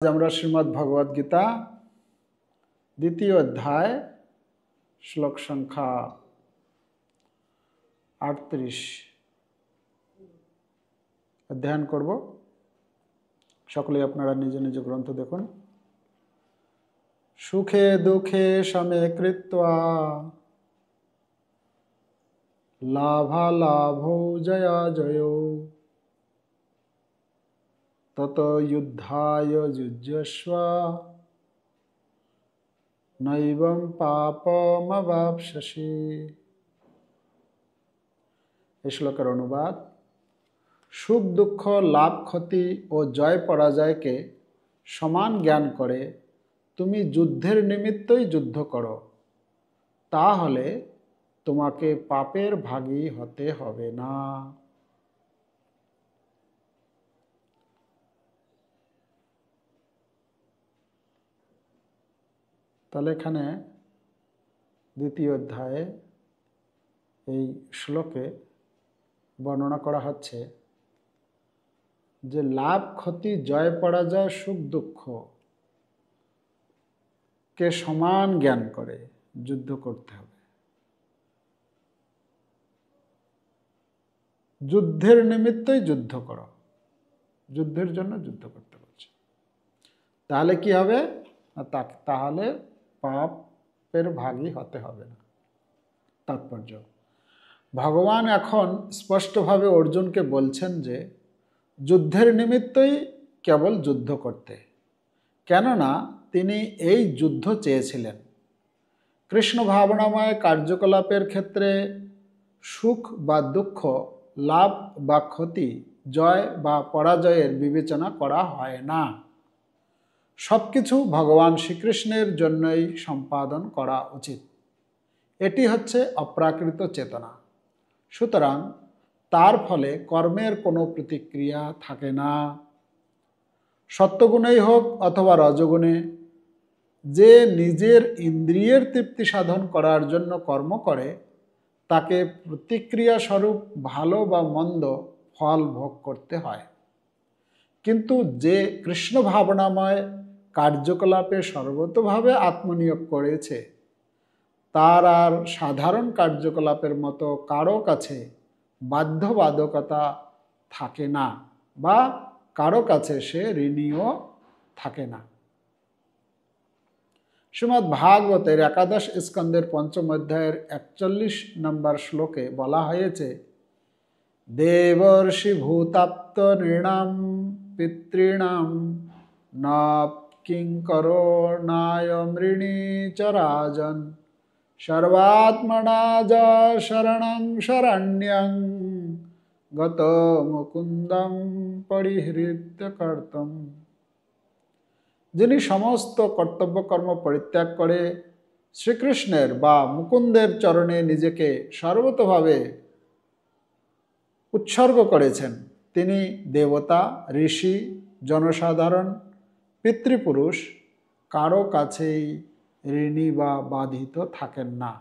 আমরা শ্রীমদ্ ভগবদ গীতা দ্বিতীয় অধ্যায় শ্লোক সংখ্যা 38 অধ্যয়ন করব। সকলেই আপনারা নিজ নিজ গ্রন্থ দেখুন। সুখে দুঃখে সমে কৃত্বা লাভালাভৌ জয়া জয়ো তত যুদ্ধায় যুজ্যস্ব নৈবং পাপমবাপ্স্যসি। এই শ্লোকের অনুবাদ: সুখ দুঃখ, লাভ ক্ষতি ও জয় পরাজয়কে সমান জ্ঞান করে তুমি যুদ্ধের নিমিত্তই যুদ্ধ করো, তাহলে তোমাকে পাপের ভাগী হতে হবে না। তাহলে এখানে দ্বিতীয় অধ্যায়ে এই শ্লোকে বর্ণনা করা হচ্ছে যে লাভ ক্ষতি, জয় পরাজয়, সুখ দুঃখ কে সমান জ্ঞান করে যুদ্ধ করতে হবে। যুদ্ধের নিমিত্তই যুদ্ধ করো, যুদ্ধের জন্য যুদ্ধ করতে বলছে। তাহলে কি হবে? তাহলে পাপের ভাগী হতে হবে না। তাৎপর্য: ভগবান এখন স্পষ্টভাবে অর্জুনকে বলছেন যে যুদ্ধের নিমিত্তই কেবল যুদ্ধ করতে, কেননা তিনি এই যুদ্ধ চেয়েছিলেন। কৃষ্ণ ভাবনাময় কার্যকলাপের ক্ষেত্রে সুখ বা দুঃখ, লাভ বা ক্ষতি, জয় বা পরাজয়ের বিবেচনা করা হয় না। সব কিছু ভগবান শ্রীকৃষ্ণের জন্যই সম্পাদন করা উচিত। এটি হচ্ছে অপ্রাকৃত চেতনা। সুতরাং তার ফলে কর্মের কোনো প্রতিক্রিয়া থাকে না। সত্যগুণেই হোক অথবা রজগুণে, যে নিজের ইন্দ্রিয়ের তৃপ্তি সাধন করার জন্য কর্ম করে তাকে প্রতিক্রিয়া স্বরূপ ভালো বা মন্দ ফল ভোগ করতে হয়। কিন্তু যে কৃষ্ণ ভাবনাময় কার্যকলাপে সর্বতোভাবে আত্মনিয়োগ করেছে, তার আর সাধারণ কার্যকলাপের মতো কারো কাছে বাধ্যবাধকতা থাকে না, বা কারো কাছে সে ঋণীও থাকে না। শ্রীমদ্ ভাগবতের একাদশ স্কন্ধের পঞ্চম অধ্যায়ের 41 নম্বর শ্লোকে বলা হয়েছে, দেবর্ষি ভূতাপ্ত নৃণাম পিতৃণাম ন কিঙ্করণায় মৃণী চ রাজন সর্বাত্মনা যা শরণং শরণ্যং গত মুকুন্দম পরিহৃত্য কর্তম। যিনি সমস্ত কর্তব্যকর্ম পরিত্যাগ করে শ্রীকৃষ্ণের বা মুকুন্দের চরণে নিজেকে সর্বতোভাবে উৎসর্গ করেছেন, তিনি দেবতা, ঋষি, জনসাধারণ, পিতৃপুরুষ কারো কাছেই ঋণী বা বাধিত থাকেন না।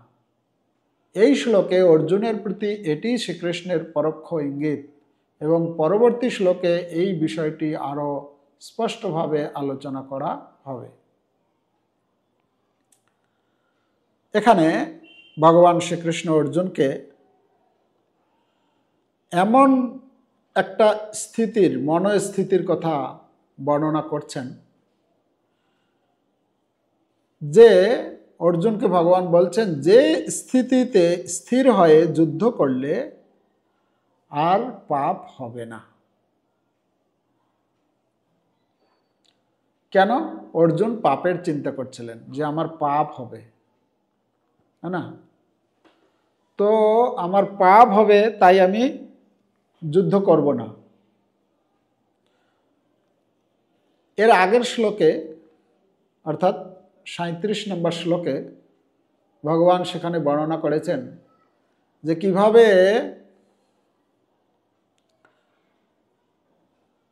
এই শ্লোকে অর্জুনের প্রতি এটি শ্রীকৃষ্ণের পরোক্ষ ইঙ্গিত, এবং পরবর্তী শ্লোকে এই বিষয়টি আরও স্পষ্টভাবে আলোচনা করা হবে। এখানে ভগবান শ্রীকৃষ্ণ অর্জুনকে এমন একটা স্থিতির, মনস্থিতির কথা বর্ণনা করছেন যে অর্জুনকে ভগবান বলছেন যে স্থিতিতে স্থির হয়ে যুদ্ধ করলে আর পাপ হবে না। কেন? অর্জুন পাপের চিন্তা করছিলেন যে আমার পাপ হবে, তাই না? তো আমার পাপ হবে, তাই আমি যুদ্ধ করব না। এর আগের শ্লোকে, অর্থাৎ 37 নম্বর শ্লোকে ভগবান সেখানে বর্ণনা করেছেন যে কিভাবে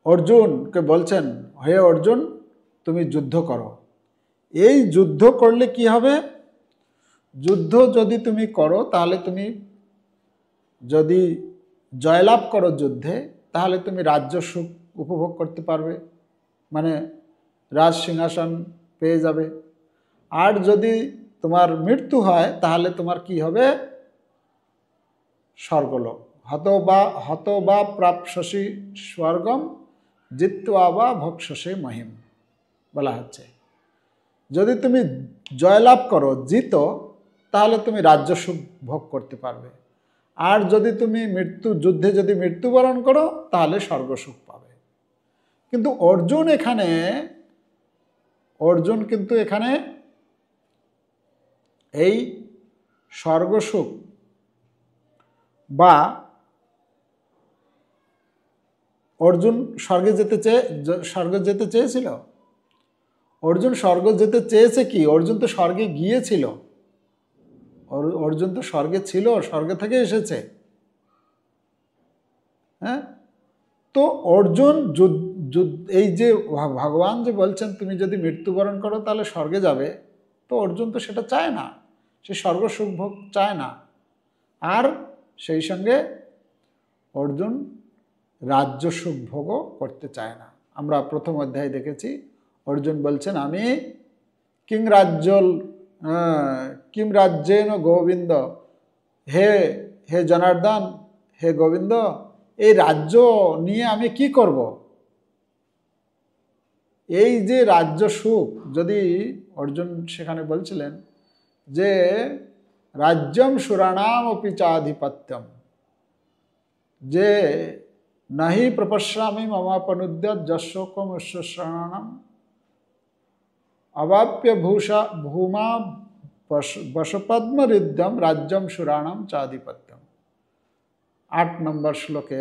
অর্জুনকে বলছেন, হে অর্জুন, তুমি যুদ্ধ করো। এই যুদ্ধ করলে কি হবে? যুদ্ধ যদি তুমি করো, তাহলে তুমি যদি জয়লাভ করো যুদ্ধে, তাহলে তুমি রাজ্য সুখ উপভোগ করতে পারবে। মানে রাজ সিংহাসন পেয়ে যাবে। আর যদি তোমার মৃত্যু হয় তাহলে তোমার কি হবে? স্বর্গলোক। হত বা প্রাপ্স্যসি স্বর্গম জিত্বা বা ভক্ষসে মহিম বলা হচ্ছে। যদি তুমি জয়লাভ করো, জিতো, তাহলে তুমি রাজ্য সুখ ভোগ করতে পারবে। আর যদি তুমি যুদ্ধে যদি মৃত্যুবরণ করো তাহলে স্বর্গ সুখ পাবে। কিন্তু অর্জুন কিন্তু এখানে এই স্বর্গ সুখ বা অর্জুন স্বর্গে যেতে চেয়েছিল। অর্জুন স্বর্গ যেতে চেয়েছে কি? অর্জুন তো স্বর্গে গিয়েছিল, অর্জুন তো স্বর্গে ছিল, স্বর্গে থেকে এসেছে। হ্যাঁ, তো অর্জুন এই যে ভগবান যে বলছেন তুমি যদি মৃত্যুবরণ করো তাহলে স্বর্গে যাবে, তো অর্জুন তো সেটা চায় না, সে স্বর্গ সুখ ভোগ চায় না। আর সেই সঙ্গে অর্জুন রাজ্য সুখ ভোগও করতে চায় না। আমরা প্রথম অধ্যায়ে দেখেছি অর্জুন বলছেন আমি কিম রাজ্যেন গোবিন্দ, হে হে জনার্দন, হে গোবিন্দ, এই রাজ্য নিয়ে আমি কি করব? এই যে রাজ্য সুখ, যদি অর্জুন সেখানে বলছিলেন যে রাজ্যম সুরাণাম অপি চাধিপত্যম, যে নাহি প্রপশ্যামি মমাপনুদ্য যশোকম অশ্বশ্রণাম অবাপ্য ভূমা বশপদ্মরিদ্যম রাজ্যম সুরাণাম চাধিপত্যম। 8 নম্বর শ্লোকে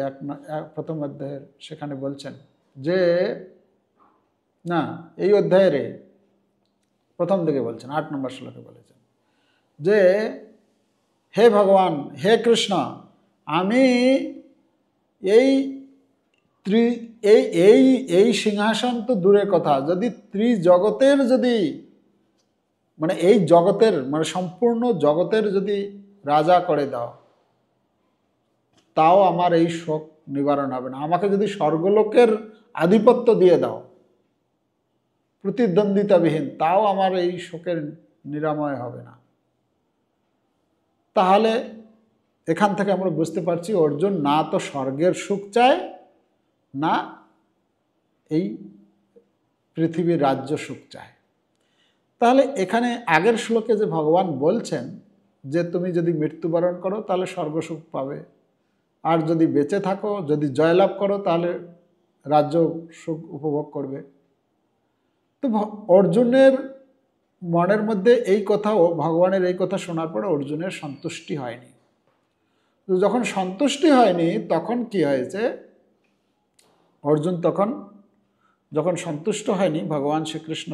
প্রথম অধ্যায়ের সেখানে বলছেন যে, না এই অধ্যায়ের প্রথম দিকে বলছেন, 8 নম্বর শ্লোকে বলেছেন যে হে ভগবান, হে কৃষ্ণ, আমি এই এই সিংহাসন তো দূরের কথা, যদি ত্রিজগতের যদি মানে এই জগতের মানে সম্পূর্ণ জগতের যদি রাজা করে দাও, তাও আমার এই শোক নিবারণ হবে না। আমাকে যদি স্বর্গলোকের আধিপত্য দিয়ে দাও প্রতিদ্বন্দ্বিতাবিহীন, তাও আমার এই শোকের নিরাময় হবে না। তাহলে এখান থেকে আমরা বুঝতে পারছি অর্জুন না তো স্বর্গের সুখ চায়, না এই পৃথিবীর রাজ্য সুখ চায়। তাহলে এখানে আগের শ্লোকে যে ভগবান বলছেন যে তুমি যদি মৃত্যুবরণ করো তাহলে স্বর্গ সুখ পাবে, আর যদি বেঁচে থাকো, যদি জয়লাভ করো তাহলে রাজ্য সুখ উপভোগ করবে। তো অর্জুনের মনের মধ্যে এই কথাও, ভগবানের এই কথা শোনার পরে অর্জুনের সন্তুষ্টি হয়নি। তো যখন সন্তুষ্টি হয়নি তখন কি হয়েছে? অর্জুন যখন সন্তুষ্ট হয়নি, ভগবান শ্রীকৃষ্ণ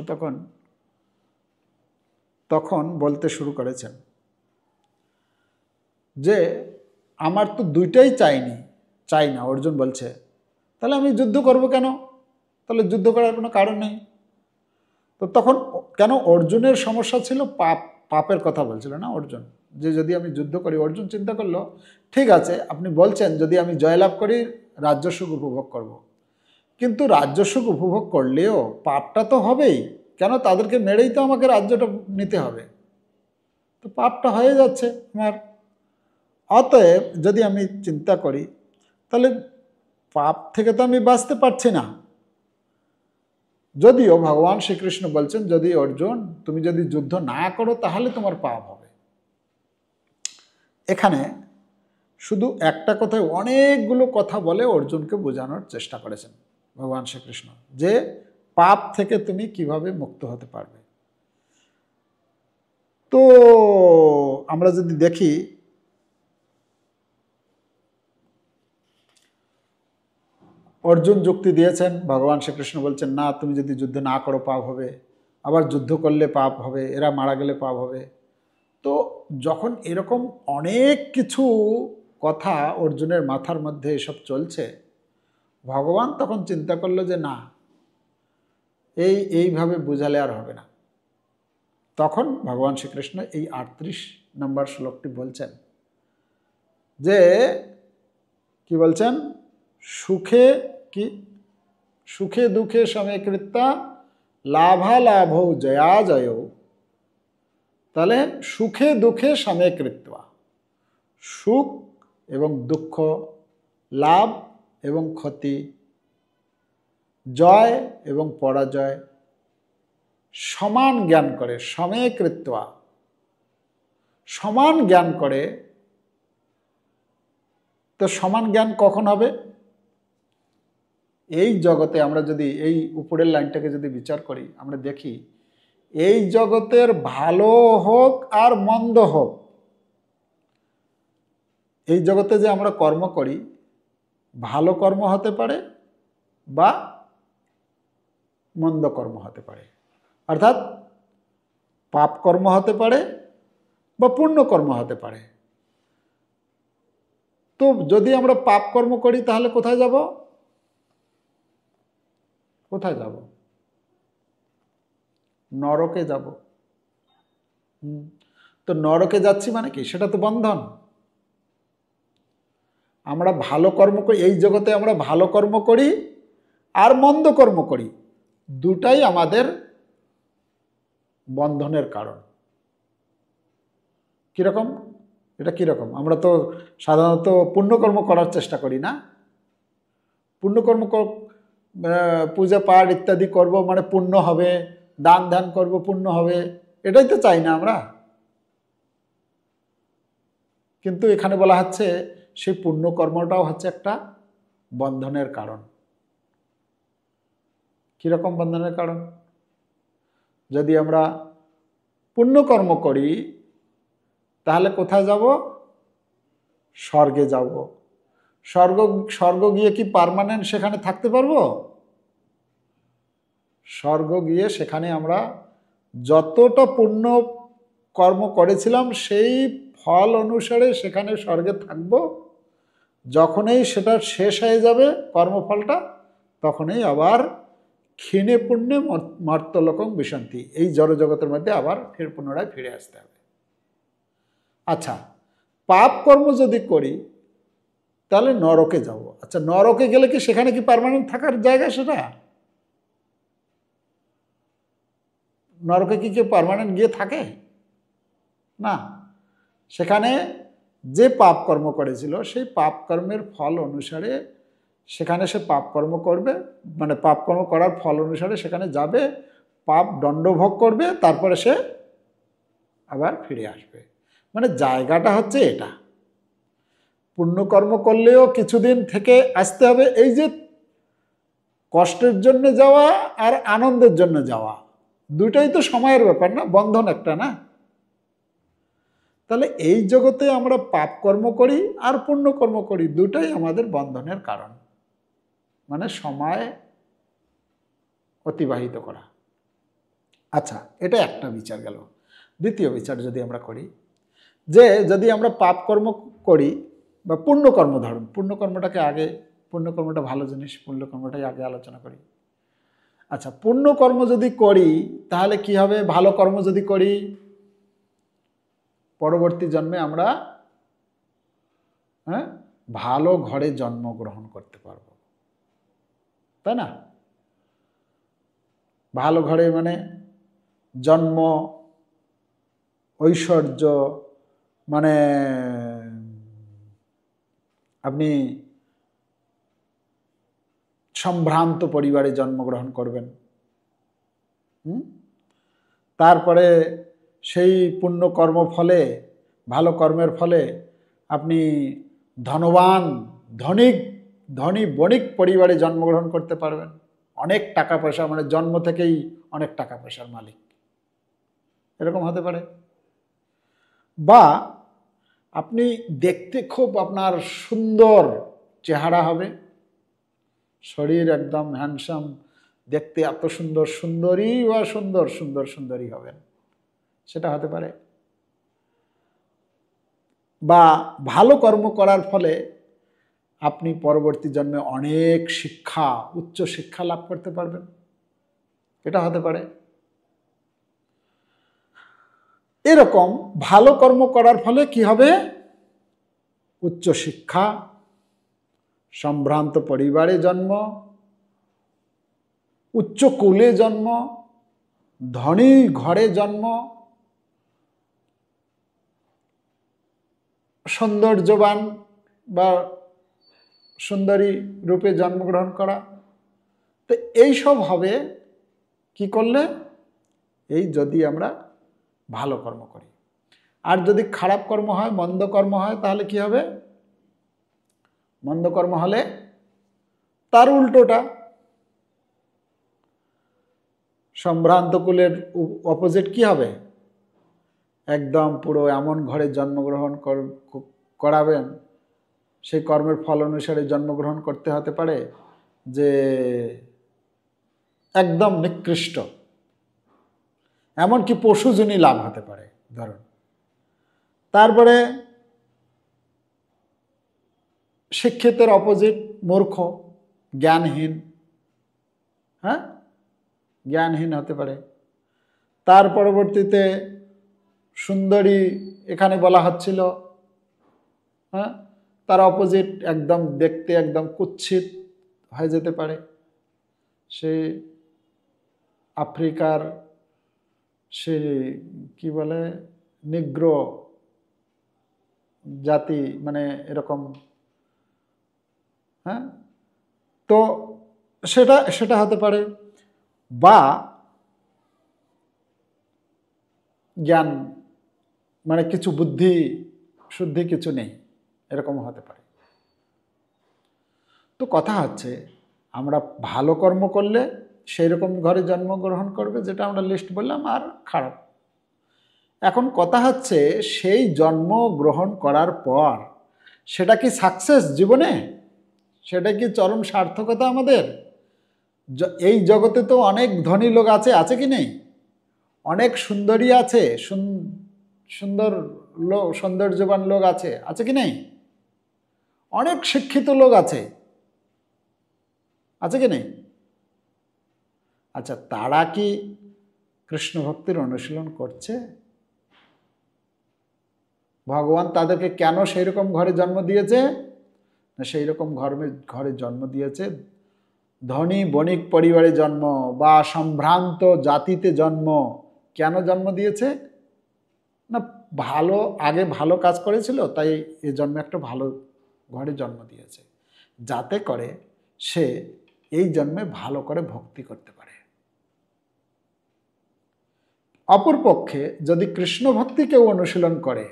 তখন বলতে শুরু করেছেন যে আমার তো দুইটাই চাই না। অর্জুন বলছে তাহলে আমি যুদ্ধ করব কেন? তাহলে যুদ্ধ করার কোনো কারণ নেই। তো তখন কেন অর্জুনের সমস্যা ছিল? পাপের কথা বলছিল না অর্জুন, যে যদি আমি যুদ্ধ করি। অর্জুন চিন্তা করলো ঠিক আছে, আপনি বলছেন যদি আমি জয়লাভ করি রাজ্য সুখ উপভোগ করব, কিন্তু রাজ্য সুখ উপভোগ করলেও পাপটা তো হবেই। কেন? তাদেরকে মেরেই তো আমাকে রাজ্যটা নিতে হবে, তো পাপটা হয়ে যাচ্ছে আমার। অতএব যদি আমি চিন্তা করি তাহলে পাপ থেকে তো আমি বাঁচতে পারছি না। যদিও ভগবান শ্রীকৃষ্ণ বলছেন যদি অর্জুন তুমি যদি যুদ্ধ না করো তাহলে তোমার পাপ হবে। এখানে শুধু একটা কথায় অনেকগুলো কথা বলে অর্জুনকে বোঝানোর চেষ্টা করেছেন ভগবান শ্রীকৃষ্ণ, যে পাপ থেকে তুমি কিভাবে মুক্ত হতে পারবে। তো আমরা যদি দেখি অর্জুন যুক্তি দিয়েছেন, ভগবান শ্রীকৃষ্ণ বলছেন না তুমি যদি যুদ্ধ না করো পাপ হবে, আবার যুদ্ধ করলে পাপ হবে, এরা মারা গেলে পাপ হবে। তো যখন এরকম অনেক কিছু কথা অর্জুনের মাথার মধ্যে এসব চলছে, ভগবান তখন চিন্তা করলো যে না, এইভাবে বোঝালে আর হবে না। তখন ভগবান শ্রীকৃষ্ণ এই 38 নম্বর শ্লোকটি বলছেন যে কি বলছেন, সুখে দুঃখে সমীকৃতা লাভালাভ জয়া জয়, তাহলে সুখে দুঃখে সমে কৃত্বা, সুখ এবং দুঃখ, লাভ এবং ক্ষতি, জয় এবং পরাজয় সমান জ্ঞান করে, সমে কৃত্বা সমান জ্ঞান করে। তো সমান জ্ঞান কখন হবে? এই জগতে আমরা যদি এই উপরের লাইনটাকে যদি বিচার করি, আমরা দেখি এই জগতের ভালো হোক আর মন্দ হোক, এই জগতে যে আমরা কর্ম করি, ভালো কর্ম হতে পারে বা মন্দ কর্ম হতে পারে, অর্থাৎ পাপ কর্ম হতে পারে বা পুণ্য কর্ম হতে পারে। তো যদি আমরা পাপ কর্ম করি তাহলে কোথায় যাব? কোথায় যাব? নরকে যাব। তো নরকে যাচ্ছি মানে কি? সেটা তো বন্ধন। আমরা ভালো কর্ম করি, এই জগতে আমরা ভালো কর্ম করি আর মন্দ কর্ম করি, দুটাই আমাদের বন্ধনের কারণ। কিরকম? এটা কিরকম? আমরা তো সাধারণত পুণ্যকর্ম করার চেষ্টা করি না? পুণ্যকর্ম, পূজা পাঠ ইত্যাদি করব মানে পুণ্য হবে, দান ধ্যান করব পুণ্য হবে, এটাই তো চাই না আমরা। কিন্তু এখানে বলা হচ্ছে সেই পুণ্যকর্মটাও হচ্ছে একটা বন্ধনের কারণ। কিরকম বন্ধনের কারণ? যদি আমরা পুণ্যকর্ম করি তাহলে কোথায় যাব? স্বর্গে যাব। স্বর্গ গিয়ে কি পার্মানেন্ট সেখানে থাকতে পারবো? স্বর্গ গিয়ে সেখানে আমরা যতটা পুণ্য কর্ম করেছিলাম সেই ফল অনুসারে সেখানে স্বর্গে থাকব। যখনই সেটা শেষ হয়ে যাবে কর্মফলটা, তখনই আবার ক্ষীণে পুণ্যে মর্তলোকং বিশন্তি, এই জড়জগতের মধ্যে আবার ফের পুনরায় ফিরে আসতে হবে। আচ্ছা, পাপ কর্ম যদি করি তাহলে নরকে যাব। আচ্ছা, নরকে গেলে কি সেখানে কি পার্মানেন্ট থাকার জায়গা? সেটা নরকে কি কেউ পার্মানেন্ট গিয়ে থাকে? না। সেখানে যে পাপ কর্ম করেছিল সেই পাপ কর্মের ফল অনুসারে সেখানে সে পাপ কর্ম করবে, মানে পাপ কর্ম করার ফল অনুসারে সেখানে যাবে, পাপ দণ্ডভোগ করবে, তারপরে সে আবার ফিরে আসবে। মানে জায়গাটা হচ্ছে এটা। পুণ্যকর্ম করলেও কিছুদিন থেকে আসতে হবে। এই যে কষ্টের জন্য যাওয়া আর আনন্দের জন্য যাওয়া, দুইটাই তো সময়ের ব্যাপার না, বন্ধন একটা না? তাহলে এই জগতে আমরা পাপ কর্ম করি আর পুণ্য কর্ম করি, দুটাই আমাদের বন্ধনের কারণ, মানে সময় অতিবাহিত করা। আচ্ছা, এটা একটা বিচার গেল। দ্বিতীয় বিচার যদি আমরা করি, যে যদি আমরা পাপ কর্ম করি বা পুণ্যকর্ম, ধরুন পুণ্যকর্মটাকে আগে, পুণ্যকর্মটা ভালো জিনিস, পুণ্যকর্মটাই আগে আলোচনা করি। আচ্ছা, পুণ্যকর্ম যদি করি তাহলে কি হবে? ভালো কর্ম যদি করি, পরবর্তী জন্মে আমরা ভালো ঘরে জন্মগ্রহণ করতে পারব, তাই না? ভালো ঘরে মানে জন্ম, ঐশ্বর্য, মানে আপনি সম্ভ্রান্ত পরিবারে জন্মগ্রহণ করবেন। তারপরে সেই পুণ্য কর্ম ফলে, ভালো কর্মের ফলে আপনি ধনবান, ধনী বণিক পরিবারে জন্মগ্রহণ করতে পারবেন। অনেক টাকা পয়সা, মানে জন্ম থেকেই অনেক টাকা পয়সার মালিক, এরকম হতে পারে। বা আপনি দেখতে খুব আপনার সুন্দর চেহারা হবে, শরীর একদম হ্যান্ডসাম, দেখতে এত সুন্দর, সুন্দরী বা সুন্দরী হবেন, সেটা হতে পারে। বা ভালো কর্ম করার ফলে আপনি পরবর্তী জন্মে অনেক শিক্ষা, উচ্চ শিক্ষা লাভ করতে পারবেন, এটা হতে পারে। এরকম ভালো কর্ম করার ফলে কি হবে? উচ্চ শিক্ষা, সম্ভ্রান্ত পরিবারে জন্ম, উচ্চ কুলে জন্ম, ধনী ঘরে জন্ম, সৌন্দর্যবান বা সুন্দরী রূপে জন্মগ্রহণ করা। তো এইসব হবে কি করলে? এই যদি আমরা ভালো কর্ম করি। আর যদি খারাপ কর্ম হয়, মন্দ কর্ম হয়, তাহলে কি হবে? মন্দ কর্ম হলে তার উল্টোটা, সম্ভ্রান্ত কুলের অপোজিট কি হবে? একদম পুরো এমন ঘরে জন্মগ্রহণ করাবেন, সেই কর্মের ফল অনুসারে জন্মগ্রহণ করতে হতে পারে যে একদম নিকৃষ্ট, এমনকি পশুজনী লাভ হতে পারে ধরুন। তারপরে শিক্ষিতের অপোজিট মূর্খ, জ্ঞানহীন, হ্যাঁ, জ্ঞানহীন হতে পারে। তার পরবর্তীতে সুন্দরী এখানে বলা হচ্ছিল, হ্যাঁ, তার অপোজিট একদম দেখতে একদম কুৎসিত হয়ে যেতে পারে। সে আফ্রিকার সে কি বলে নিগ্র জাতি, মানে এরকম, হ্যাঁ। তো সেটা হতে পারে। বা জ্ঞান মানে কিছু বুদ্ধি শুদ্ধি কিছু নেই, এরকম হতে পারে। তো কথা হচ্ছে আমরা ভালো কর্ম করলে সেই রকম ঘরে জন্মগ্রহণ করবে, যেটা আমরা লিস্ট বললাম। আর খারাপ, এখন কথা হচ্ছে সেই জন্ম গ্রহণ করার পর সেটা কি সাকসেস জীবনে? সেটা কি চরম সার্থকতা আমাদের? এই জগতে তো অনেক ধনী লোক আছে কি নেই? অনেক সুন্দরী আছে, সুন্দর লোক, সৌন্দর্যবান লোক আছে কি নেই? অনেক শিক্ষিত লোক আছে কি নেই? আচ্ছা, তারা কি কৃষ্ণ ভক্তির অনুশীলন করছে? ভগবান তাদেরকে কেন সেই রকম ঘরে জন্ম দিয়েছে? না, সেই রকম ঘরে জন্ম দিয়েছে, ধনী বণিক পরিবারে জন্ম বা সম্ভ্রান্ত জাতিতে জন্ম। কেন জন্ম দিয়েছে? না, আগে ভালো কাজ করেছিল, তাই এ জন্মে একটা ভালো ঘরে জন্ম দিয়েছে, যাতে করে সে এই জন্মে ভালো করে ভক্তি করতে পারে। অপরপক্ষে যদি কৃষ্ণ ভক্তি কেউ অনুশীলন করে,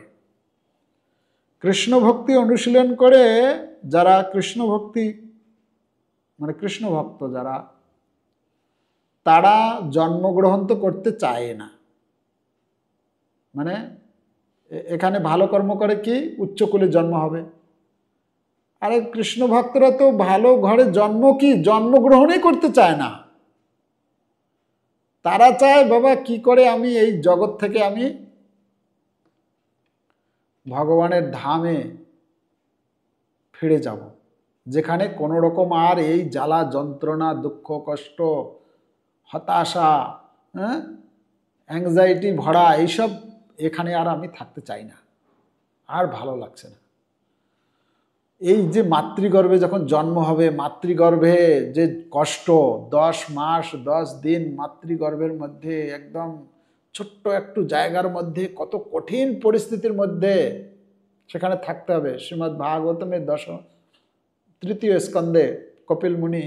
কৃষ্ণ ভক্তি অনুশীলন করে যারা কৃষ্ণ ভক্তি মানে কৃষ্ণ ভক্ত যারা, তারা জন্মগ্রহণ তো করতে চায় না। মানে এখানে ভালো কর্ম করে কি উচ্চকুলে জন্ম হবে। আরে কৃষ্ণ ভক্তরা তো ভালো ঘরে জন্মগ্রহণই করতে চায় না। তারা চায় বাবা কি করে আমি এই জগৎ থেকে আমি ভগবানের ধামে ফিরে যাব, যেখানে কোনো রকম আর এই জ্বালা যন্ত্রণা দুঃখ কষ্ট হতাশা, হ্যাঁ, অ্যাংজাইটি ভরা এইসব, এখানে আর আমি থাকতে চাই না, আর ভালো লাগছে না। এই যে মাতৃগর্ভে যখন জন্ম হবে, মাতৃগর্ভে যে কষ্ট, 10 মাস 10 দিন মাতৃগর্ভের মধ্যে একদম ছোট্ট একটু জায়গার মধ্যে কত কঠিন পরিস্থিতির মধ্যে সেখানে থাকতে হবে। শ্রীমদ্ ভাগবতমের 3য় স্কন্ধে কপিল মুনি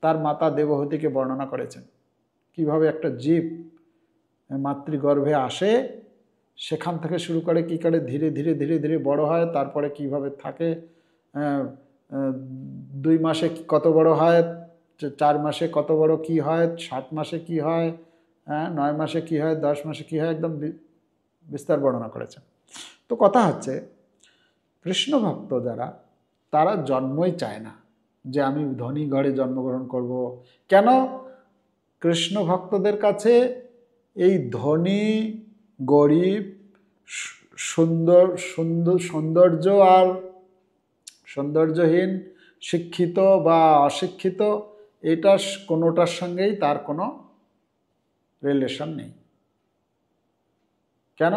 তার মাতা দেবহূতিকে বর্ণনা করেছেন, কিভাবে একটা জীব মাতৃগর্ভে আসে, সেখান থেকে শুরু করে কী করে ধীরে ধীরে ধীরে ধীরে বড় হয়, তারপরে কিভাবে থাকে, 2 মাসে কত বড় হয়, 4 মাসে কত বড় কি হয়, 7 মাসে কি হয়, 9 মাসে কি হয়, 10 মাসে কি হয়, একদম বিস্তার বর্ণনা করেছেন। তো কথা হচ্ছে কৃষ্ণ ভক্ত যারা, তারা জন্মই চায় না যে আমি ধনী ঘরে জন্মগ্রহণ করব। কেন? কৃষ্ণ ভক্তদের কাছে এই ধনী গরিব, সৌন্দর্য আর সৌন্দর্যহীন, শিক্ষিত বা অশিক্ষিত, এটা কোনোটার সঙ্গেই তার কোনো রিলেশন নেই। কেন?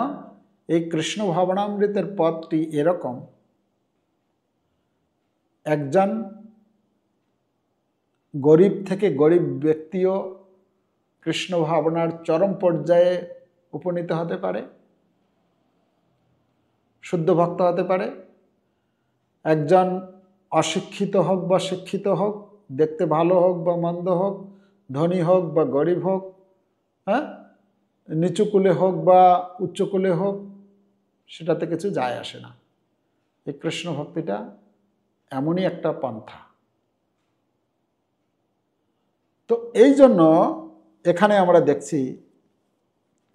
এই কৃষ্ণ ভাবনামৃতের পথটি এরকম, একজন গরিব থেকে গরিব ব্যক্তিও কৃষ্ণ ভাবনার চরম পর্যায়ে উপনীত হতে পারে, শুদ্ধ ভক্ত হতে পারে। একজন অশিক্ষিত হোক বা শিক্ষিত হোক, দেখতে ভালো হোক বা মন্দ হোক, ধনী হোক বা গরিব হোক, হ্যাঁ, নিচু কুলে হোক বা উচ্চ কুলে হোক, সেটাতে কিছু যায় আসে না। এই কৃষ্ণ ভক্তিটা এমনই একটা পন্থা। তো এই জন্য এখানে আমরা দেখছি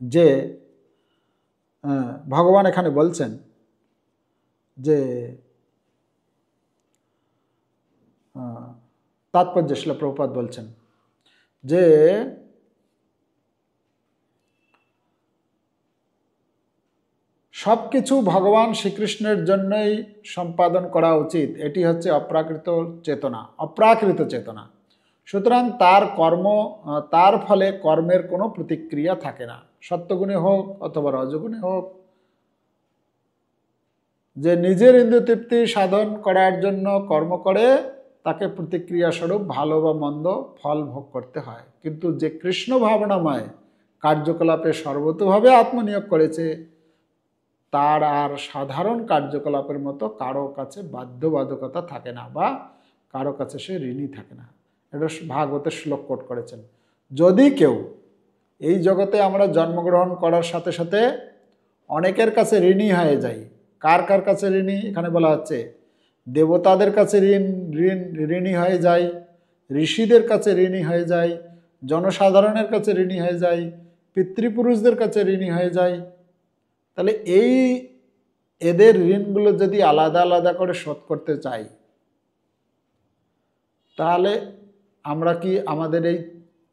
যে ভগবান এখানে বলছেন যে তাৎপর্য শিল প্রভুপাদ বলছেন যে সব কিছু ভগবান শ্রীকৃষ্ণের জন্যই সম্পাদন করা উচিত, এটি হচ্ছে অপ্রাকৃত চেতনা, অপ্রাকৃত চেতনা। সুতরাং তার ফলে কর্মের কোনো প্রতিক্রিয়া থাকে না, সত্যগুণে হোক অথবা রজগুণে হোক। যে নিজের ইন্দ্রিয় তৃপ্তি সাধন করার জন্য কর্ম করে, তাকে প্রতিক্রিয়া স্বরূপ ভালো বা মন্দ ফল ভোগ করতে হয়। কিন্তু যে কৃষ্ণ ভাবনাময় কার্যকলাপে সর্বতোভাবে আত্মনিয়োগ করেছে, তার আর সাধারণ কার্যকলাপের মতো কারো কাছে বাধ্যবাধকতা থাকে না বা কারো কাছে সে ঋণী থাকে না। এটা ভাগবতের শ্লোক কোট করেছেন। যদি কেউ এই জগতে আমরা জন্মগ্রহণ করার সাথে সাথে অনেকের কাছে ঋণী হয়ে যাই। কার কার কাছে ঋণী? এখানে বলা হচ্ছে দেবতাদের কাছে ঋণী হয়ে যায়, ঋষিদের কাছে ঋণী হয়ে যায়, জনসাধারণের কাছে ঋণী হয়ে যায়, পিতৃপুরুষদের কাছে ঋণী হয়ে যায়। তাহলে এদের ঋণগুলো যদি আলাদা আলাদা করে শোধ করতে চাই, তাহলে আমরা কি আমাদের এই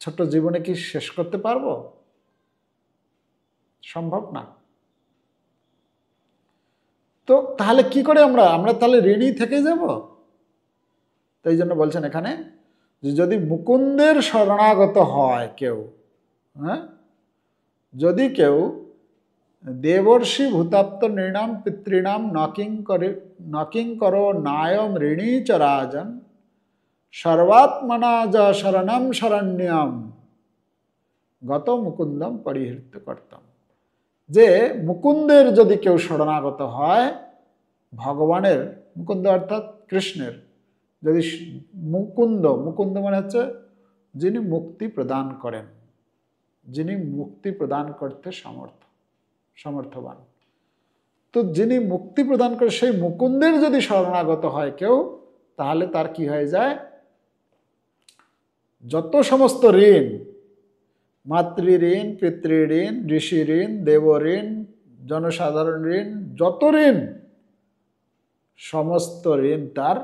ছোট্ট জীবনে কি শেষ করতে পারবো? সম্ভব না। তো তাহলে কি করে আমরা তাহলে ঋণী থেকে যাব? তো এই জন্য বলছেন এখানে যে যদি মুকুন্দের শরণাগত হয় কেউ, হ্যাঁ, যদি কেউ দেবর্ষি ভূতাপ্ত নৃণাম পিতৃণাম নকিং করো নায়ম ঋণী চ রাজন সর্বাত্মনা য শরণম শরণ্যম গত মুকুন্দম পরিহৃত করতাম। যে মুকুন্দের যদি কেউ শরণাগত হয়, ভগবানের, মুকুন্দ অর্থাৎ কৃষ্ণের, যদি মুকুন্দ মানে হচ্ছে যিনি মুক্তি প্রদান করেন, যিনি মুক্তি প্রদান করতে সমর্থবান। তো যিনি মুক্তি প্রদান করে সেই মুকুন্দের যদি শরণাগত হয় কেউ, তাহলে তার কি হয়ে যায়? যত সমস্ত ঋণ, মাতৃ ঋণ, পিতৃ ঋণ, ঋষি ঋণ, দেব ঋণ, জনসাধারণ ঋণ, যত ঋণ, সমস্ত ঋণ তার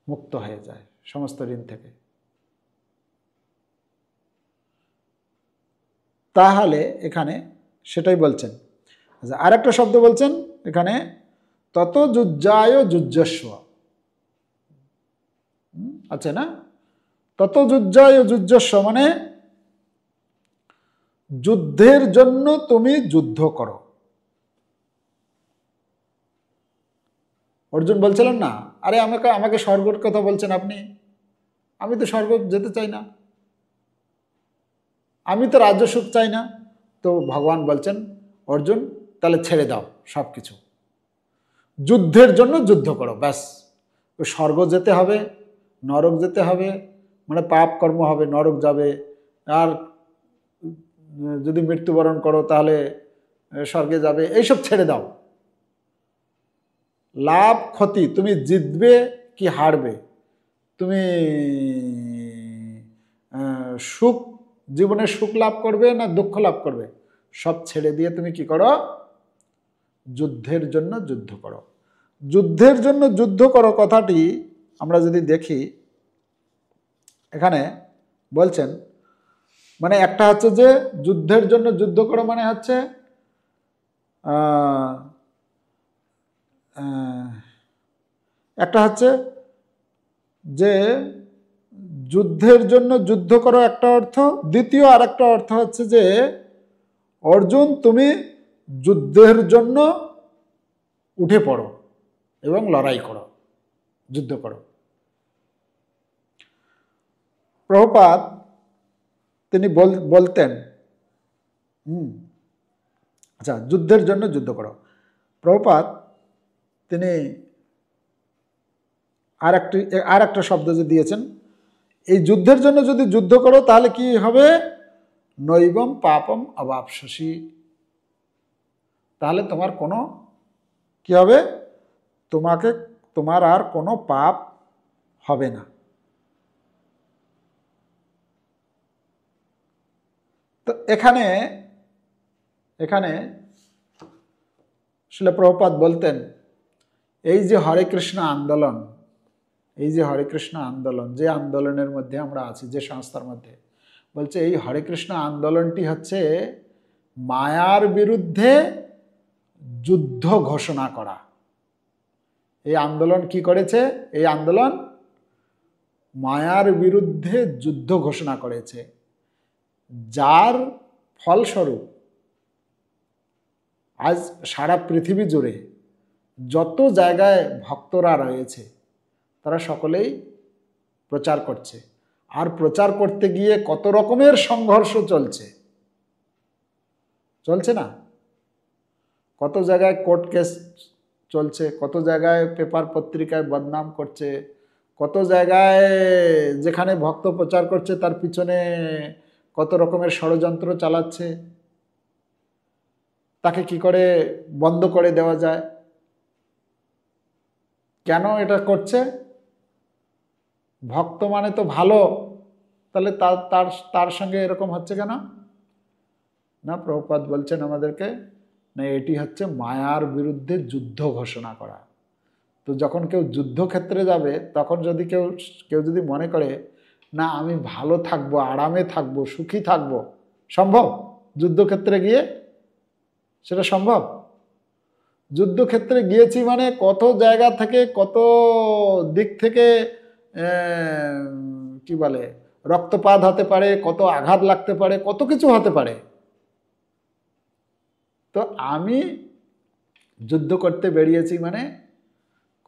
মুক্ত হয়ে যায় সমস্ত ঋণ থেকে। তাহলে এখানে সেটাই বলছেন। আর একটা শব্দ বলছেন এখানে, তত যুজ্জায় যুজ্জস্ব, আছে না? তত যুজ্জায় যুজ্জস্ব মানে যুদ্ধের জন্য তুমি যুদ্ধ করো। অর্জুন বলছিলেন না, আরে আমাকে স্বর্গের কথা বলছেন আপনি, আমি তো স্বর্গ যেতে চাই না, আমি তো রাজ্য সুখ চাই না। তো ভগবান বলছেন, অর্জুন তাহলে ছেড়ে দাও সব কিছু, যুদ্ধের জন্য যুদ্ধ করো, ব্যাস। স্বর্গ যেতে হবে, নরক যেতে হবে, মানে পাপ কর্ম হবে, নরক যাবে, আর যদি মৃত্যুবরণ করো তাহলে স্বর্গে যাবে, এইসব ছেড়ে দাও। লাভ ক্ষতি, তুমি জিতবে কি হারবে, তুমি সুখ, জীবনে সুখ লাভ করবে না দুঃখ লাভ করবে, সব ছেড়ে দিয়ে তুমি কি করো? যুদ্ধের জন্য যুদ্ধ করো। যুদ্ধের জন্য যুদ্ধ করো কথাটি আমরা যদি দেখি, এখানে বলছেন মানে একটা হচ্ছে যে যুদ্ধের জন্য যুদ্ধ করো মানে হচ্ছে একটা হচ্ছে যে যুদ্ধের জন্য যুদ্ধ করো একটা অর্থ, দ্বিতীয় আর একটা অর্থ হচ্ছে যে অর্জুন তুমি যুদ্ধের জন্য উঠে পড়ো এবং লড়াই করো, যুদ্ধ করো। প্রভুপাদ তিনি বলতেন আচ্ছা, যুদ্ধের জন্য যুদ্ধ করো। প্রভুপাদ তিনি আর একটা শব্দ যে দিয়েছেন, এই যুদ্ধের জন্য যদি যুদ্ধ করো তাহলে কি হবে, নৈবম পাপম অবাপসসি, তাহলে তোমার কোনো কি হবে, তোমার আর কোনো পাপ হবে না। তো এখানে শিল প্রভুপাদ বলতেন, এই যে হরে কৃষ্ণ আন্দোলন, যে আন্দোলনের মধ্যে আমরা আছি, যে সংস্থার মধ্যে, বলছে এই হরে কৃষ্ণ আন্দোলনটি হচ্ছে মায়ার বিরুদ্ধে যুদ্ধ ঘোষণা করা। এই আন্দোলন কি করেছে? এই আন্দোলন মায়ার বিরুদ্ধে যুদ্ধ ঘোষণা করেছে, যার ফলস্বরূপ আজ সারা পৃথিবী জুড়ে যত জায়গায় ভক্তরা রয়েছে তারা সকলেই প্রচার করছে। আর প্রচার করতে গিয়ে কত রকমের সংঘর্ষ চলছে না? কত জায়গায় কোর্ট কেস চলছে, কত জায়গায় পেপার পত্রিকায় বদনাম করছে, কত জায়গায় যেখানে ভক্ত প্রচার করছে তার পিছনে কত রকমের ষড়যন্ত্র চালাচ্ছে, তাকে কি করে বন্ধ করে দেওয়া যায়। কেন এটা করছে? ভক্ত মানে তো ভালো, তাহলে তার সঙ্গে এরকম হচ্ছে কেন? না, প্রভুপাদ বলছেন আমাদেরকে, না, এটি হচ্ছে মায়ার বিরুদ্ধে যুদ্ধ ঘোষণা করা। তো যখন কেউ যুদ্ধক্ষেত্রে যাবে, তখন যদি কেউ যদি মনে করে না আমি ভালো থাকবো, আরামে থাকবো, সুখী থাকবো, সম্ভব? যুদ্ধক্ষেত্রে গিয়ে সেটা সম্ভব? যুদ্ধক্ষেত্রে গিয়েছি মানে কত জায়গা থেকে, কত দিক থেকে কি বলে রক্তপাত হতে পারে, কত আঘাত লাগতে পারে, কত কিছু হতে পারে। তো আমি যুদ্ধ করতে বেরিয়েছি মানে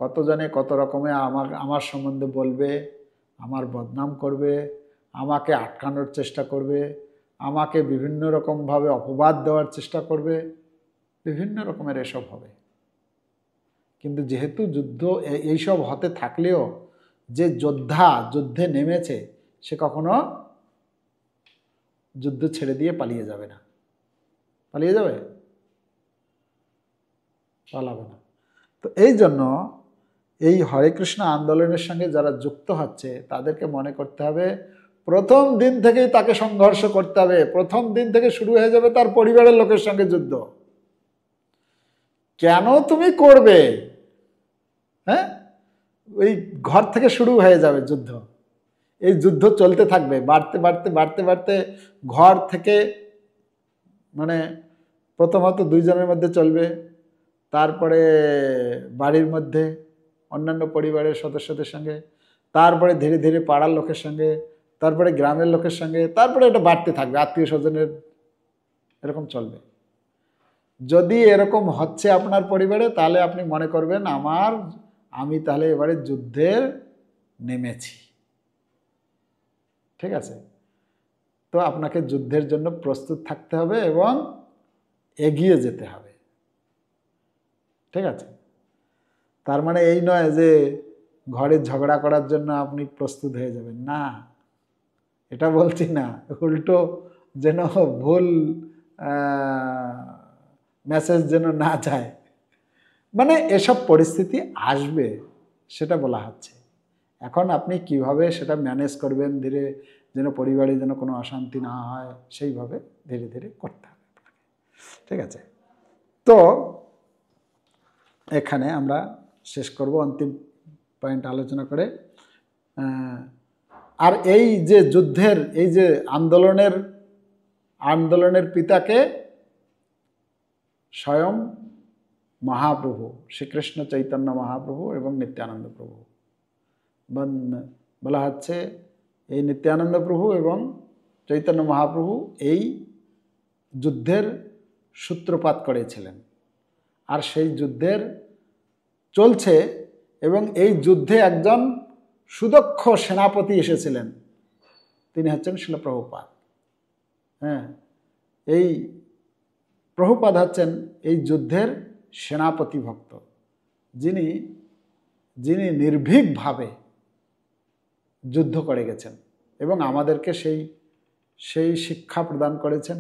কতজনে কত রকমে আমার সম্বন্ধে বলবে, আমার বদনাম করবে, আমাকে আটকানোর চেষ্টা করবে, আমাকে বিভিন্ন রকমভাবে অপবাদ দেওয়ার চেষ্টা করবে, বিভিন্ন রকমের এসব হবে। কিন্তু যেহেতু যুদ্ধ এইসব হতে থাকলেও যে যুদ্ধে নেমেছে সে কখনো যুদ্ধ ছেড়ে দিয়ে পালিয়ে যাবে না। পালিয়ে যাবে? পালাবে না। তো এই জন্য এই হরে কৃষ্ণ আন্দোলনের সঙ্গে যারা যুক্ত হচ্ছে তাদেরকে মনে করতে হবে প্রথম দিন থেকেই তাকে সংঘর্ষ করতে হবে। প্রথম দিন থেকে শুরু হয়ে যাবে তার পরিবারের লোকের সঙ্গে যুদ্ধ। কেন তুমি করবে? হ্যাঁ, ওই ঘর থেকে শুরু হয়ে যাবে যুদ্ধ। এই যুদ্ধ চলতে থাকবে, বাড়তে বাড়তে বাড়তে বাড়তে ঘর থেকে, মানে প্রথমত দুইজনের মধ্যে চলবে, তারপরে বাড়ির মধ্যে অন্যান্য পরিবারের সদস্যদের সঙ্গে, তারপরে ধীরে ধীরে পাড়ার লোকের সঙ্গে, তারপরে গ্রামের লোকের সঙ্গে, তারপরে এটা বাড়তে থাকবে, আত্মীয় স্বজনের, এরকম চলবে। যদি এরকম হচ্ছে আপনার পরিবারে, তাহলে আপনি মনে করবেন আমি তাহলে এবারে যুদ্ধে নেমেছি। ঠিক আছে? তো আপনাকে যুদ্ধের জন্য প্রস্তুত থাকতে হবে এবং এগিয়ে যেতে হবে। ঠিক আছে? তার মানে এই নয় যে ঘরে ঝগড়া করার জন্য আপনি প্রস্তুত হয়ে যাবেন, না, এটা বলছি না। উল্টো যেন ভুল মেসেজ যেন না যায়, মানে এসব পরিস্থিতি আসবে সেটা বলা হচ্ছে। এখন আপনি কিভাবে সেটা ম্যানেজ করবেন, ধীরে যেন পরিবারে যেন কোনো অশান্তি না হয়, সেইভাবে ধীরে ধীরে করতে হবে। ঠিক আছে? তো এখানে আমরা শেষ করব অন্তিম পয়েন্ট আলোচনা করে। আর এই যে যুদ্ধের, এই যে আন্দোলনের পিতাকে স্বয়ং মহাপ্রভু শ্রীকৃষ্ণ চৈতন্য মহাপ্রভু এবং নিত্যানন্দ প্রভু বলা হচ্ছে। এই নিত্যানন্দ প্রভু এবং চৈতন্য মহাপ্রভু এই যুদ্ধের সূত্রপাত করেছিলেন। আর সেই যুদ্ধের চলছে, এবং এই যুদ্ধে একজন সুদক্ষ সেনাপতি এসেছিলেন, তিনি হচ্ছেন শিল প্রভুপাদ। হ্যাঁ, এই প্রভুপাদ হচ্ছেন এই যুদ্ধের সেনাপতি ভক্ত, যিনি যিনি নির্ভীকভাবে যুদ্ধ করে গেছেন এবং আমাদেরকে সেই সেই শিক্ষা প্রদান করেছেন।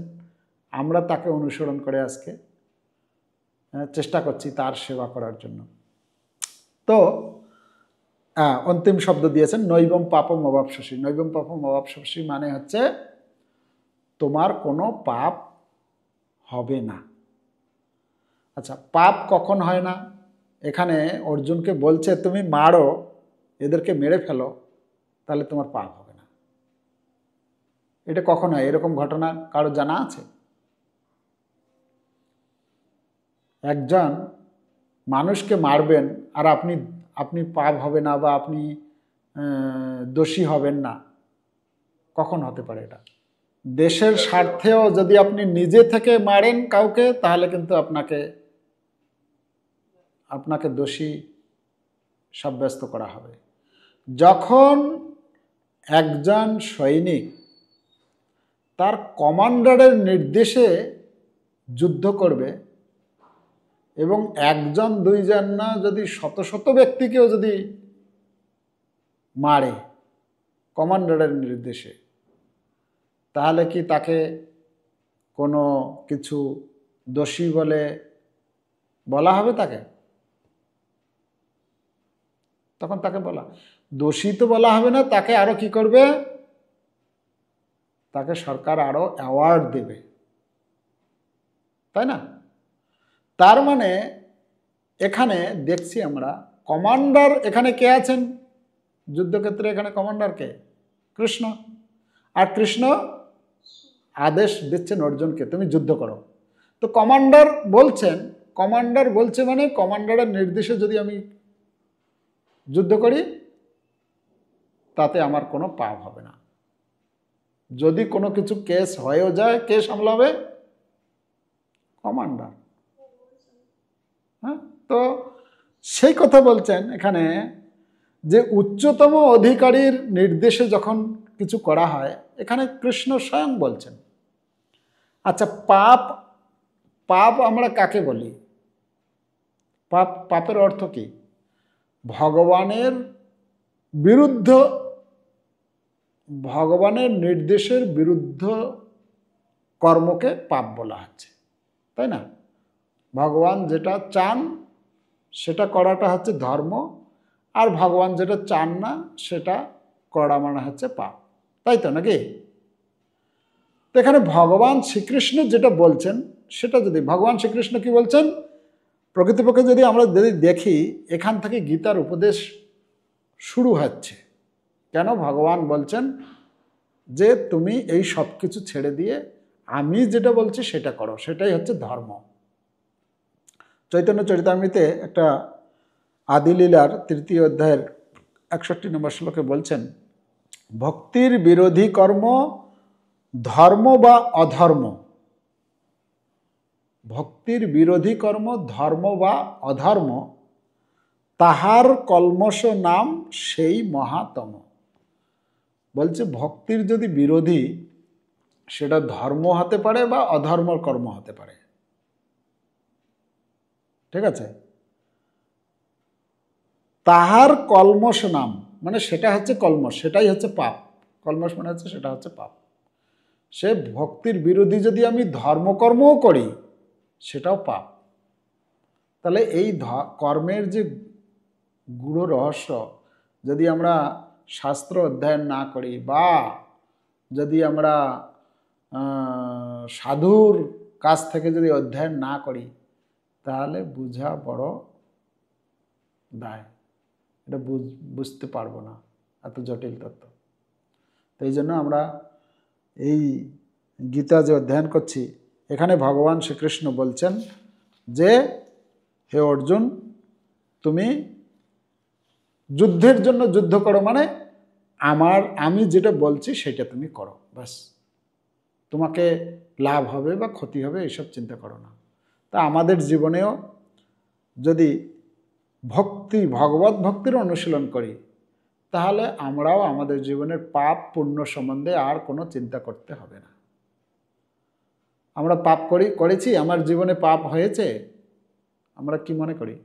আমরা তাকে অনুসরণ করে আজকে চেষ্টা করছি তার সেবা করার জন্য। তো অন্তিম শব্দ দিয়েছেন নৈবম পাপম অবাপসসি। নৈবম পাপম অবাপসসি মানে হচ্ছে তোমার কোনো পাপ হবে না। আচ্ছা, পাপ কখন হয় না? এখানে অর্জুনকে বলছে তুমি মারো, এদেরকে মেরে ফেলো, তাহলে তোমার পাপ হবে না। এটা কখন হয়? এরকম ঘটনা কারো জানা আছে? একজন মানুষকে মারবেন আর আপনি আপনি পাপ হবে না বা আপনি দোষী হবেন না, কখন হতে পারে এটা? দেশের স্বার্থেও যদি আপনি নিজে থেকে মারেন কাউকে, তাহলে কিন্তু আপনাকে আপনাকে দোষী সাব্যস্ত করা হবে। যখন একজন সৈনিক তার কমান্ডারের নির্দেশে যুদ্ধ করবে এবং একজন দুইজন না, যদি শত শত ব্যক্তিকেও যদি মারে কমান্ডারের নির্দেশে, তাহলে কি তাকে কোনো কিছু দোষী বলে বলা হবে? তাকে তখন তাকে বলা দোষী তো বলা হবে না, তাকে আরো কি করবে? তাকে সরকার আরো অ্যাওয়ার্ড দেবে, তাই না? তার মানে এখানে দেখছি আমরা কমান্ডার, এখানে কে আছেন যুদ্ধক্ষেত্রে? এখানে কমান্ডার কে? কৃষ্ণ। আর কৃষ্ণ আদেশ দিচ্ছেন অর্জুনকে তুমি যুদ্ধ করো। তো কমান্ডার বলছেন, কমান্ডার বলছে মানে কমান্ডারের নির্দেশে যদি আমি যুদ্ধ করি তাতে আমার কোনো পাপ হবে না। যদি কোনো কিছু কেস হয়েও যায়, কে সামলাবে? কমান্ডার। হ্যাঁ, তো সেই কথা বলছেন এখানে যে উচ্চতম অধিকারীর নির্দেশে যখন কিছু করা হয়, এখানে কৃষ্ণ স্বয়ং বলছেন। আচ্ছা, পাপ, পাপ আমরা কাকে বলি? পাপ, পাপের অর্থ কি? ভগবানের বিরুদ্ধ, ভগবানের নির্দেশের বিরুদ্ধ কর্মকে পাপ বলা হচ্ছে, তাই না? ভগবান যেটা চান সেটা করাটা হচ্ছে ধর্ম, আর ভগবান যেটা চান না সেটা করা মানে হচ্ছে পাপ, তাই তো নাকি? তো এখানে ভগবান শ্রীকৃষ্ণ যেটা বলছেন সেটা, যদি ভগবান শ্রীকৃষ্ণ কি বলছেন, প্রকৃতপক্ষে যদি আমরা যদি দেখি, এখান থেকে গীতার উপদেশ শুরু হচ্ছে। কেন ভগবান বলছেন যে তুমি এই সব কিছু ছেড়ে দিয়ে আমি যেটা বলছি সেটা করো, সেটাই হচ্ছে ধর্ম। চৈতন্য চরিতামৃতে একটা আদিলীলার 3য় অধ্যায়ের 61 নম্বর শ্লোকে বলছেন, ভক্তির বিরোধী কর্ম ধর্ম বা অধর্ম, ভক্তির বিরোধী কর্ম ধর্ম বা অধর্ম, তাহার কলমশ নাম সেই মহাতম। বলছে ভক্তির যদি বিরোধী, সেটা ধর্ম হতে পারে বা অধর্ম কর্ম হতে পারে, ঠিক আছে? তাহার কলমশ নাম মানে সেটা হচ্ছে কলমশ, সেটাই হচ্ছে পাপ। কলমশ মানে হচ্ছে সেটা হচ্ছে পাপ। সে ভক্তির বিরোধী যদি আমি ধর্মকর্মও করি সেটাও পাপ। তাহলে এই কর্মের যে গূঢ় রহস্য যদি আমরা শাস্ত্র অধ্যয়ন না করি বা যদি আমরা সাধুর কাছ থেকে যদি অধ্যয়ন না করি, তাহলে বুঝা বড় দায়। এটা বুঝতে পারবো না, এত জটিল তত্ত্ব। তো এই জন্য আমরা এই গীতা যে অধ্যয়ন করছি, এখানে ভগবান শ্রীকৃষ্ণ বলছেন যে হে অর্জুন, তুমি যুদ্ধের জন্য যুদ্ধ করো, মানে আমি যেটা বলছি সেটা তুমি করো, ব্যাস। তোমাকে লাভ হবে বা ক্ষতি হবে এইসব চিন্তা করো না। তা আমাদের জীবনেও যদি ভক্তি, ভগবত ভক্তির অনুশীলন করি, তাহলে আমরাও আমাদের জীবনের পাপ পুণ্য সম্বন্ধে আর কোনো চিন্তা করতে হবে না। আমরা পাপ করেছি, আমার জীবনে পাপ হয়েছে, আমরা কি মনে করি?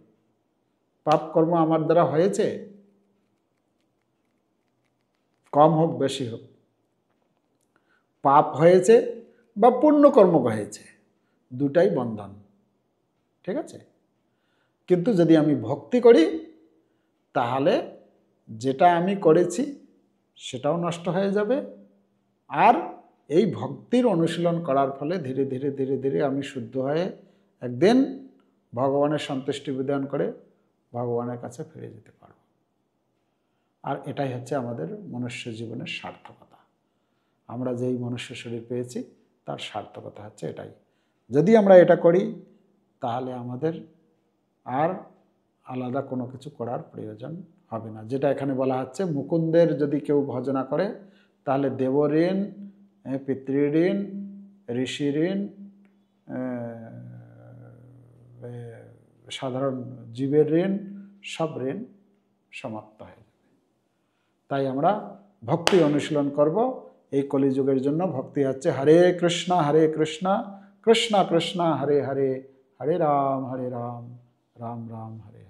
পাপ কর্ম আমার দ্বারা হয়েছে, কম হোক বেশি হোক, পাপ হয়েছে বা পুণ্যকর্ম হয়েছে, দুটাই বন্ধন, ঠিক আছে? কিন্তু যদি আমি ভক্তি করি তাহলে যেটা আমি করেছি সেটাও নষ্ট হয়ে যাবে, আর এই ভক্তির অনুশীলন করার ফলে ধীরে ধীরে ধীরে ধীরে আমি শুদ্ধ হয়ে একদিন ভগবানের সন্তুষ্টি বিধান করে ভগবানের কাছে ফিরে যেতে পারব। আর এটাই হচ্ছে আমাদের মনুষ্য জীবনের সার্থকতা। আমরা যেই মনুষ্য শরীর পেয়েছি তার সার্থকতা হচ্ছে এটাই। যদি আমরা এটা করি তাহলে আমাদের আর আলাদা কোনো কিছু করার প্রয়োজন হবে না। যেটা এখানে বলা হচ্ছে, মুকুন্দের যদি কেউ ভজনা করে তাহলে দেবঋণ, পিতৃঋণ, ঋষি ঋণ, সাধারণ জীবের ঋণ, সব ঋণ সমাপ্ত হয়ে যাবে। তাই আমরা ভক্তি অনুশীলন করব। এই কলিযুগের জন্য ভক্তি হচ্ছে হরে কৃষ্ণ কৃষ্ণ কৃষ্ণ হরে হরে, হরে রাম রাম রাম হরে।